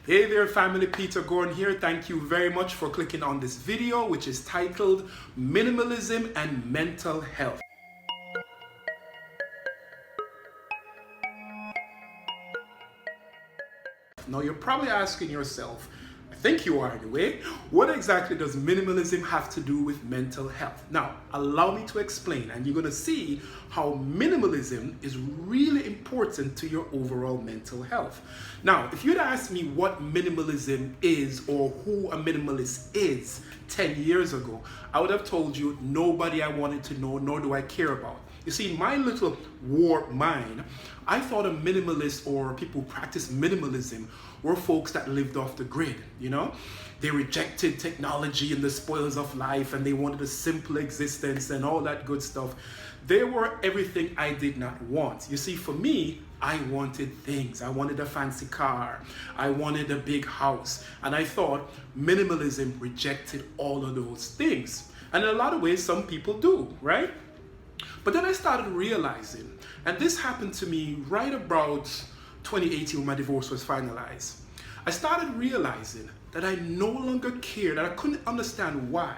Hey there family, Peter Gordon here. Thank you very much for clicking on this video, which is titled Minimalism and Mental Health. Now you're probably asking yourself, I think you are anyway, what exactly does minimalism have to do with mental health? Now, allow me to explain, and you're going to see how minimalism is really important to your overall mental health. Now, if you'd asked me what minimalism is or who a minimalist is 10 years ago, I would have told you nobody I wanted to know, nor do I care about. You see, in my little warped mind, I thought a minimalist or people who practice minimalism were folks that lived off the grid, you know? They rejected technology and the spoils of life, and they wanted a simple existence and all that good stuff. They were everything I did not want. You see, for me, I wanted things. I wanted a fancy car. I wanted a big house. And I thought minimalism rejected all of those things. And in a lot of ways, some people do, right? But then I started realizing, and this happened to me right about 2018 when my divorce was finalized. I started realizing that I no longer cared, and I couldn't understand why.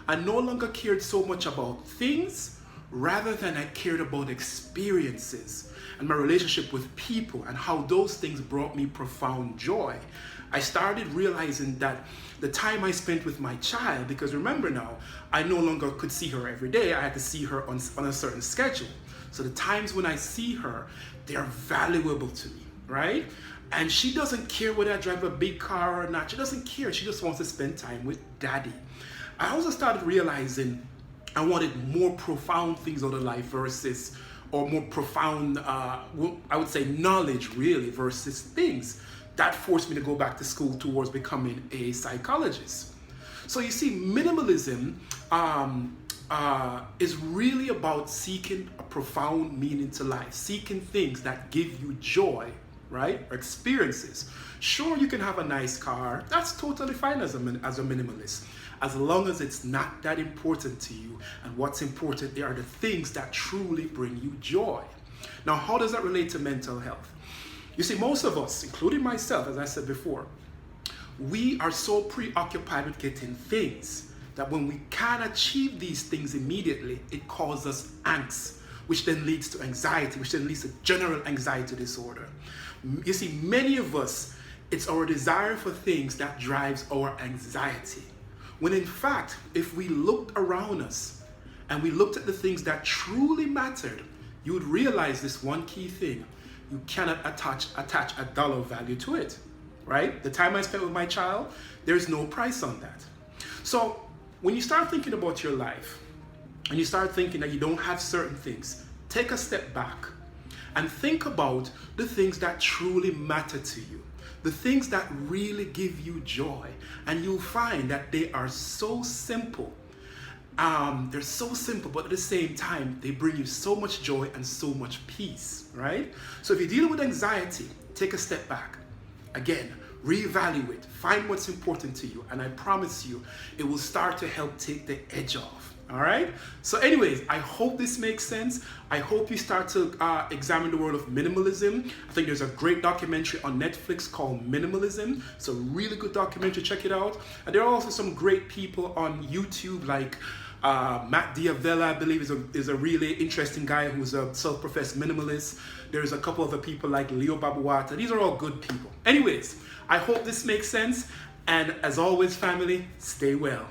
I no longer cared so much about things rather than I cared about experiences and my relationship with people and how those things brought me profound joy. I started realizing that the time I spent with my child, because remember now, I no longer could see her every day. I had to see her on a certain schedule. So the times when I see her, they are valuable to me, right? And she doesn't care whether I drive a big car or not. She doesn't care. She just wants to spend time with daddy. I also started realizing I wanted more profound things out of life versus, or more profound, I would say knowledge really versus things. That forced me to go back to school towards becoming a psychologist. So you see, minimalism is really about seeking a profound meaning to life, seeking things that give you joy, right? Or experiences. Sure, you can have a nice car. That's totally fine as a minimalist, as long as it's not that important to you. And what's important, they are the things that truly bring you joy. Now, how does that relate to mental health? You see, most of us, including myself, as I said before, we are so preoccupied with getting things that when we can't achieve these things immediately, it causes us angst, which then leads to anxiety, which then leads to general anxiety disorder. You see, many of us, it's our desire for things that drives our anxiety. When in fact, if we looked around us and we looked at the things that truly mattered, you would realize this one key thing. You cannot attach a dollar value to it, right? The time I spent with my child, there's no price on that. So when you start thinking about your life and you start thinking that you don't have certain things, take a step back and think about the things that truly matter to you, the things that really give you joy, and you'll find that they are so simple. They're so simple, but at the same time, they bring you so much joy and so much peace, right? So if you're dealing with anxiety, take a step back. Again, reevaluate, find what's important to you, and I promise you, it will start to help take the edge off, all right? So anyways, I hope this makes sense. I hope you start to examine the world of minimalism. I think there's a great documentary on Netflix called Minimalism. It's a really good documentary, check it out. And there are also some great people on YouTube like Matt Diavella, I believe, is a really interesting guy who's a self-professed minimalist. There's a couple other people like Leo Babawata. These are all good people. Anyways, I hope this makes sense. And as always, family, stay well.